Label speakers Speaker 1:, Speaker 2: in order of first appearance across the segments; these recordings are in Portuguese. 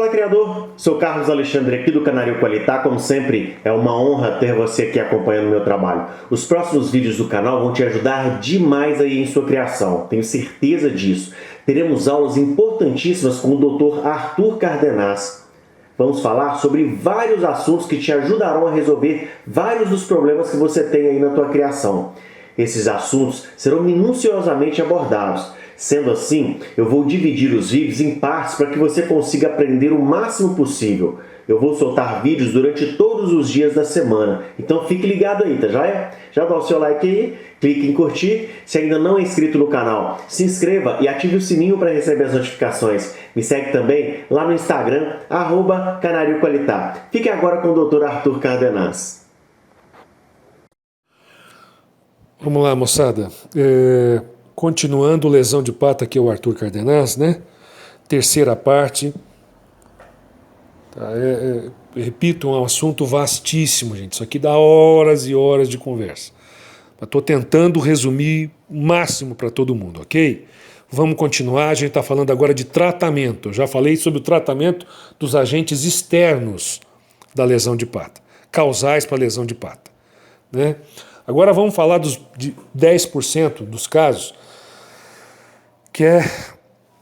Speaker 1: Fala, criador! Sou Carlos Alexandre aqui do Canário Qualitá. Como sempre, é uma honra ter você aqui acompanhando o meu trabalho. Os próximos vídeos do canal vão te ajudar demais aí em sua criação, tenho certeza disso. Teremos aulas importantíssimas com o Dr. Arthur Cardenas. Vamos falar sobre vários assuntos que te ajudarão a resolver vários dos problemas que você tem aí na tua criação. Esses assuntos serão minuciosamente abordados. Sendo assim, eu vou dividir os vídeos em partes para que você consiga aprender o máximo possível. Eu vou soltar vídeos durante todos os dias da semana, então fique ligado aí, tá joia? Já dá o seu like aí, clique em curtir. Se ainda não é inscrito no canal, se inscreva e ative o sininho para receber as notificações. Me segue também lá no Instagram, @CanárioQualitá. Fique agora com o Dr. Arthur Cardenas.
Speaker 2: Vamos lá, moçada. Continuando lesão de pata, aqui é o Arthur Cardenas, né? Terceira parte. Tá, repito, é um assunto vastíssimo, gente. Isso aqui dá horas e horas de conversa. Estou tentando resumir o máximo para todo mundo, ok? Vamos continuar. A gente está falando agora de tratamento. Eu já falei sobre o tratamento dos agentes externos da lesão de pata, causais para a lesão de pata, né? Agora vamos falar de 10% dos casos que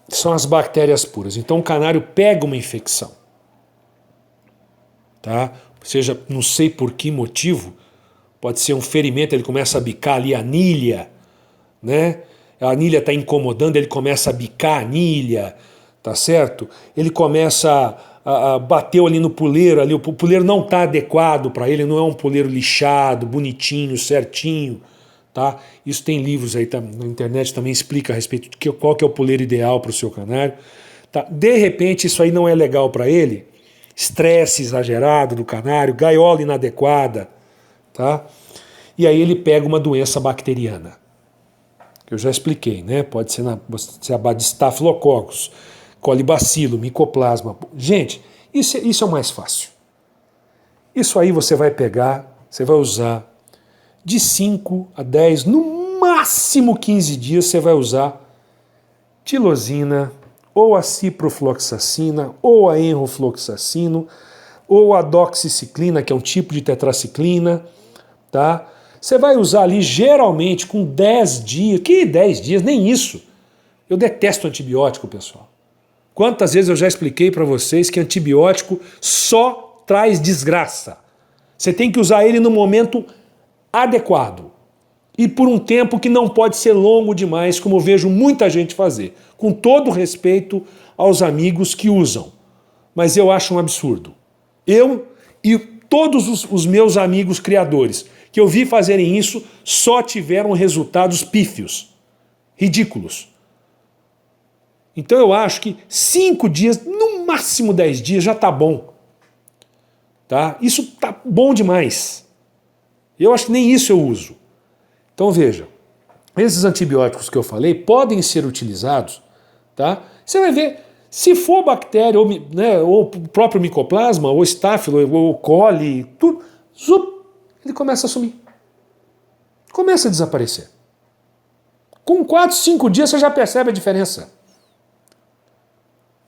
Speaker 2: são as bactérias puras. Então o canário pega uma infecção, tá? Seja, não sei por que motivo, pode ser um ferimento, ele começa a bicar ali a anilha, né? A anilha está incomodando, ele começa a bicar a anilha, tá certo? Ele começa a bater ali no puleiro, ali, o puleiro não está adequado para ele, não é um puleiro lixado, bonitinho, certinho. Tá? Isso tem livros aí na internet, também explica a respeito de qual que é o puleiro ideal para o seu canário. Tá? De repente isso aí não é legal para ele, estresse exagerado do canário, gaiola inadequada, tá? E aí ele pega uma doença bacteriana, que eu já expliquei, né? Pode ser a de Staphylococcus, colibacilo, micoplasma. Gente, isso é o mais fácil. Isso aí você vai pegar, você vai usar de 5 a 10, no máximo 15 dias você vai usar tilosina, ou a ciprofloxacina, ou a enrofloxacino, ou a doxiciclina, que é um tipo de tetraciclina, tá? Você vai usar ali geralmente com 10 dias, que 10 dias, nem isso. Eu detesto antibiótico, pessoal. Quantas vezes eu já expliquei para vocês que antibiótico só traz desgraça. Você tem que usar ele no momento adequado e por um tempo que não pode ser longo demais, como eu vejo muita gente fazer, com todo respeito aos amigos que usam, mas eu acho um absurdo. Eu e todos os meus amigos criadores que eu vi fazerem isso só tiveram resultados pífios, ridículos. Então eu acho que 5 dias, no máximo 10 dias já tá bom, tá? Isso tá bom demais. Eu acho que nem isso eu uso. Então veja, esses antibióticos que eu falei podem ser utilizados, tá? Você vai ver, se for bactéria, ou, né, ou o próprio micoplasma, ou estáfilo, ou coli, tudo, ele começa a sumir. Começa a desaparecer. Com 4, 5 dias você já percebe a diferença.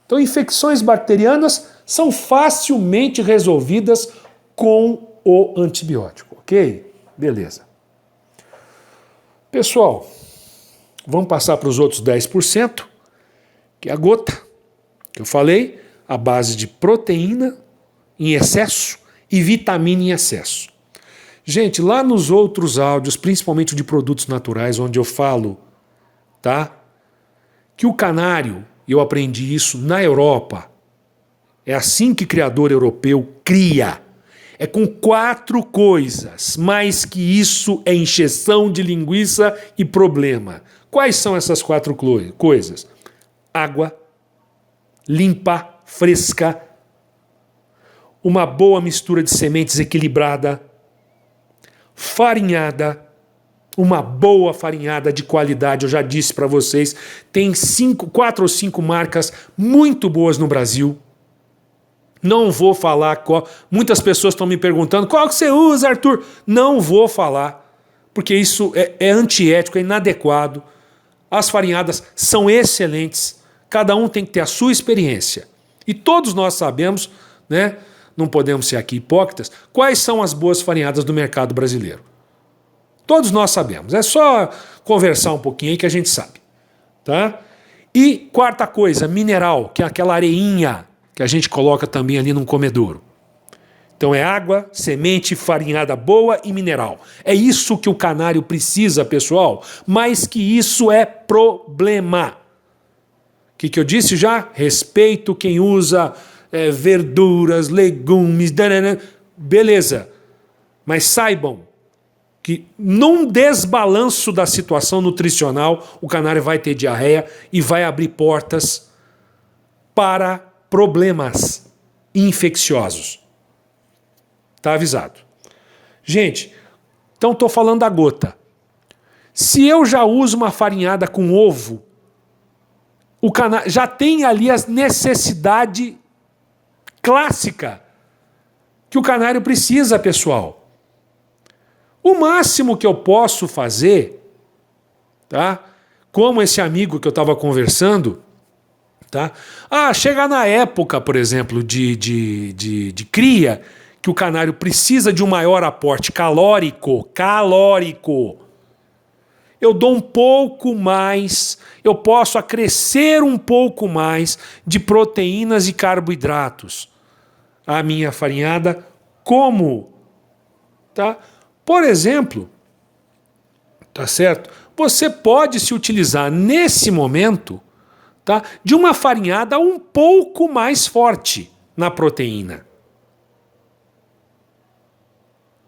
Speaker 2: Então infecções bacterianas são facilmente resolvidas com o antibiótico. Ok? Beleza. Pessoal, vamos passar para os outros 10%, que é a gota, que eu falei, a base de proteína em excesso e vitamina em excesso. Gente, lá nos outros áudios, principalmente o de produtos naturais, onde eu falo, tá, que o canário, eu aprendi isso na Europa, é assim que criador europeu cria. É com 4 coisas, mais que isso é encheção de linguiça e problema. Quais são essas 4 coisas? Água, limpa, fresca, uma boa mistura de sementes equilibrada, farinhada, uma boa farinhada de qualidade, eu já disse para vocês, tem 4 ou 5 marcas muito boas no Brasil. Não vou falar qual. Muitas pessoas estão me perguntando qual que você usa, Arthur. Não vou falar, porque isso é antiético, é inadequado. As farinhadas são excelentes. Cada um tem que ter a sua experiência. E todos nós sabemos, né, não podemos ser aqui hipócritas, quais são as boas farinhadas do mercado brasileiro. Todos nós sabemos. É só conversar um pouquinho aí que a gente sabe. Tá? E quarta coisa, mineral, que é aquela areinha que a gente coloca também ali num comedouro. Então é água, semente, farinhada boa e mineral. É isso que o canário precisa, pessoal. Mais que isso é problema. O que eu disse já? Respeito quem usa verduras, legumes, beleza. Mas saibam que num desbalanço da situação nutricional, o canário vai ter diarreia e vai abrir portas para problemas infecciosos. Tá avisado. Gente, então estou falando da gota. Se eu já uso uma farinhada com ovo, o canário já tem ali a necessidade clássica que o canário precisa, pessoal. O máximo que eu posso fazer, tá? Como esse amigo que eu estava conversando, tá? Chega na época, por exemplo, de cria, que o canário precisa de um maior aporte calórico. Eu dou um pouco mais, eu posso acrescer um pouco mais de proteínas e carboidratos. A minha farinhada, como? Tá? Por exemplo, tá certo? Você pode se utilizar nesse momento, tá, de uma farinhada um pouco mais forte na proteína.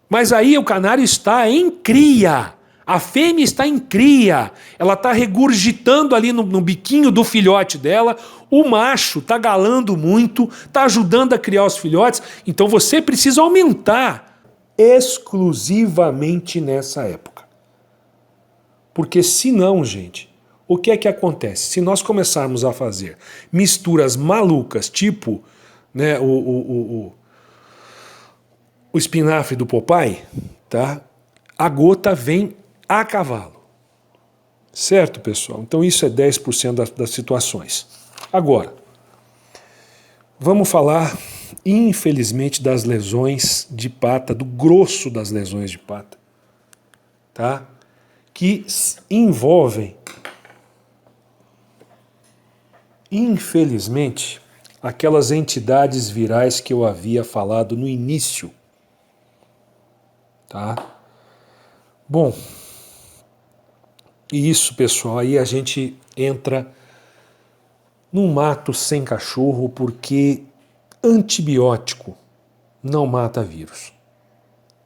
Speaker 2: Mas aí o canário está em cria. A fêmea está em cria. Ela está regurgitando ali no biquinho do filhote dela. O macho está galando muito, está ajudando a criar os filhotes. Então você precisa aumentar exclusivamente nessa época. Porque senão, gente, o que é que acontece? Se nós começarmos a fazer misturas malucas, tipo, né, o espinafre do Popeye, tá? A gota vem a cavalo. Certo, pessoal? Então isso é 10% das situações. Agora, vamos falar, infelizmente, das lesões de pata, do grosso das lesões de pata, tá? Que envolvem, infelizmente, aquelas entidades virais que eu havia falado no início. Tá? Bom, e isso, pessoal, aí a gente entra num mato sem cachorro, porque antibiótico não mata vírus.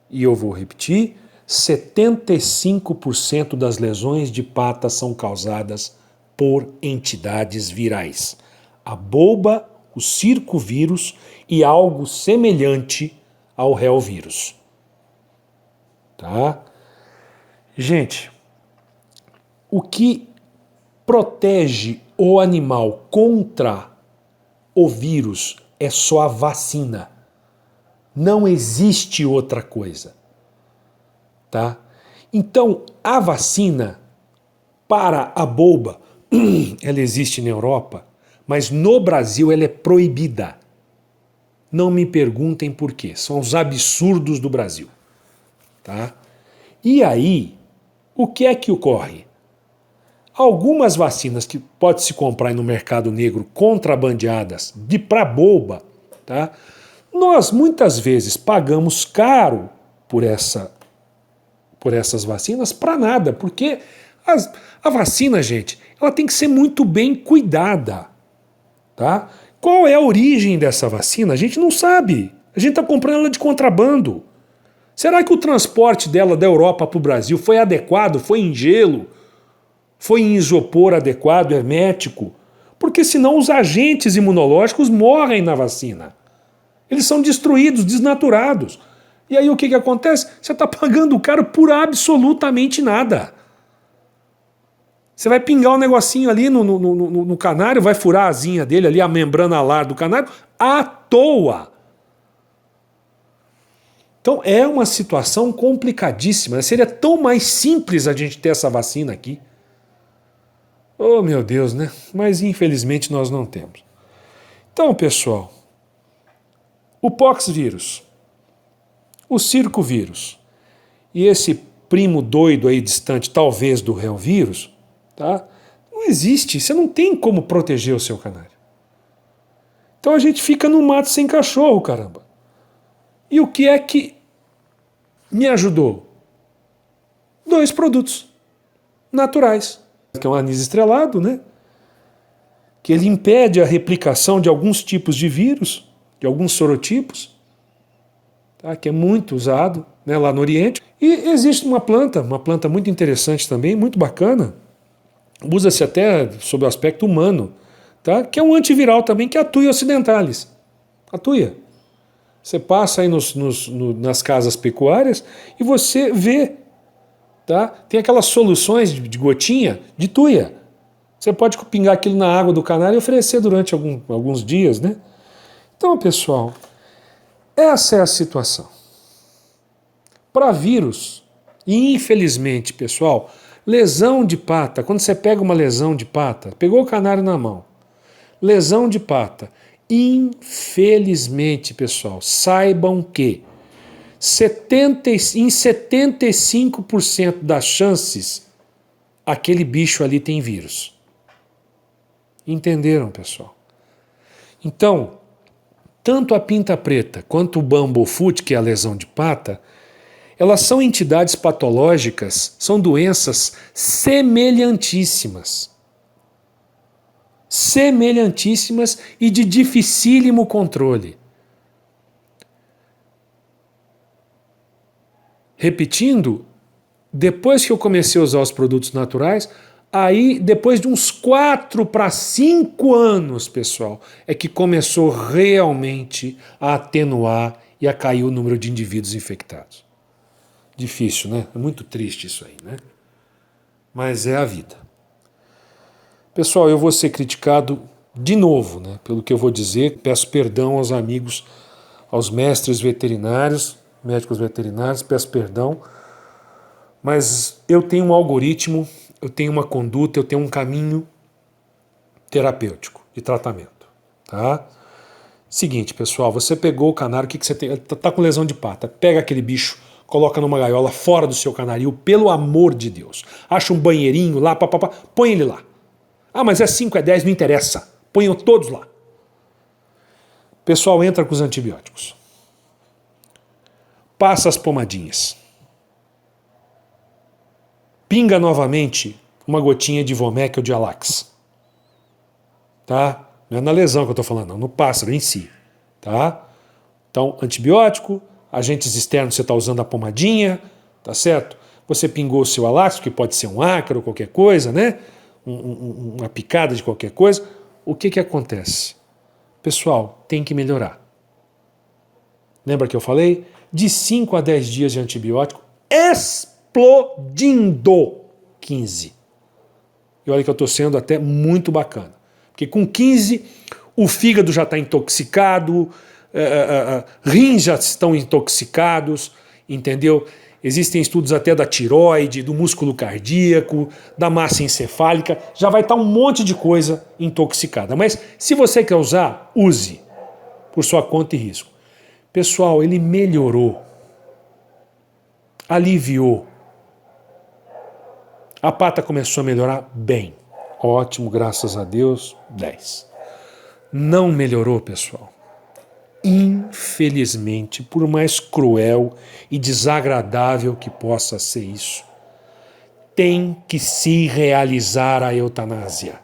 Speaker 2: E eu vou repetir, 75% das lesões de pata são causadas por entidades virais. A bolba, o circovírus e algo semelhante ao reovírus. Tá? Gente, o que protege o animal contra o vírus é só a vacina. Não existe outra coisa. Tá? Então, a vacina para a bolba, ela existe na Europa, mas no Brasil ela é proibida. Não me perguntem por quê. São os absurdos do Brasil. Tá? E aí, o que é que ocorre? Algumas vacinas que pode-se comprar no mercado negro contrabandeadas para bolba, tá? Nós muitas vezes pagamos caro por essas vacinas para nada, porque a vacina, gente, ela tem que ser muito bem cuidada. Tá? Qual é a origem dessa vacina? A gente não sabe. A gente está comprando ela de contrabando. Será que o transporte dela da Europa para o Brasil foi adequado? Foi em gelo? Foi em isopor adequado, hermético? Porque senão os agentes imunológicos morrem na vacina. Eles são destruídos, desnaturados. E aí o que acontece? Você está pagando caro por absolutamente nada. Você vai pingar um negocinho ali no canário, vai furar a asinha dele ali, a membrana alar do canário, à toa. Então é uma situação complicadíssima. Seria tão mais simples a gente ter essa vacina aqui. Oh, meu Deus, né? Mas infelizmente nós não temos. Então, pessoal, o poxvírus, o circovírus e esse primo doido aí distante, talvez do reovírus, tá? Não existe, você não tem como proteger o seu canário. Então a gente fica no mato sem cachorro, caramba. E o que é que me ajudou? 2 produtos naturais, que é um anis estrelado, né? Que ele impede a replicação de alguns tipos de vírus, de alguns sorotipos, tá? Que é muito usado, né, lá no Oriente. E existe uma planta muito interessante também, muito bacana, usa-se até sob o aspecto humano, tá? Que é um antiviral também, que é a Thuja occidentalis. A Thuja. Você passa aí nas casas pecuárias e você vê, tá? Tem aquelas soluções de gotinha de Thuja. Você pode pingar aquilo na água do canário e oferecer durante alguns dias, né? Então, pessoal, essa é a situação. Para vírus, e infelizmente, pessoal, lesão de pata, quando você pega uma lesão de pata, pegou o canário na mão, lesão de pata, infelizmente, pessoal, saibam que em 75% das chances, aquele bicho ali tem vírus. Entenderam, pessoal? Então, tanto a pinta preta quanto o bumblefoot, que é a lesão de pata, elas são entidades patológicas, são doenças semelhantíssimas. Semelhantíssimas e de dificílimo controle. Repetindo, depois que eu comecei a usar os produtos naturais, aí depois de uns 4 para 5 anos, pessoal, é que começou realmente a atenuar e a cair o número de indivíduos infectados. Difícil, né? É muito triste isso aí, né? Mas é a vida. Pessoal, eu vou ser criticado de novo, né? Pelo que eu vou dizer. Peço perdão aos amigos, aos mestres veterinários, médicos veterinários, peço perdão. Mas eu tenho um algoritmo, eu tenho uma conduta, eu tenho um caminho terapêutico de tratamento, tá? Seguinte, pessoal, você pegou o canário, o que você tem? Tá com lesão de pata, pega aquele bicho, coloca numa gaiola fora do seu canaril, pelo amor de Deus. Acha um banheirinho lá, põe ele lá. Ah, mas é 5, é 10, não interessa. Ponham todos lá. Pessoal, entra com os antibióticos. Passa as pomadinhas. Pinga novamente uma gotinha de Vomec ou de Alax. Tá? Não é na lesão que eu estou falando, não, no pássaro em si. Tá? Então, antibiótico, agentes externos, você está usando a pomadinha, tá certo? Você pingou o seu Alax, que pode ser um ácaro, qualquer coisa, né? Uma picada de qualquer coisa. O que acontece? Pessoal, tem que melhorar. Lembra que eu falei? De 5 a 10 dias de antibiótico, explodindo 15. E olha que eu estou sendo até muito bacana. Porque com 15, o fígado já está intoxicado, rins já estão intoxicados, entendeu? Existem estudos até da tireoide, do músculo cardíaco, da massa encefálica, já vai estar um monte de coisa intoxicada. Mas se você quer usar, use, por sua conta e risco. Pessoal, ele melhorou, aliviou. A pata começou a melhorar bem. Ótimo, graças a Deus, 10. Não melhorou, pessoal. Infelizmente, por mais cruel e desagradável que possa ser isso, tem que se realizar a eutanásia.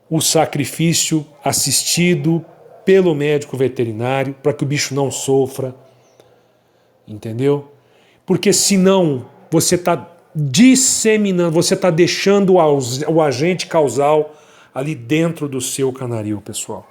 Speaker 2: O sacrifício assistido pelo médico veterinário para que o bicho não sofra, entendeu? Porque senão você está disseminando, você está deixando o agente causal ali dentro do seu canaril, pessoal.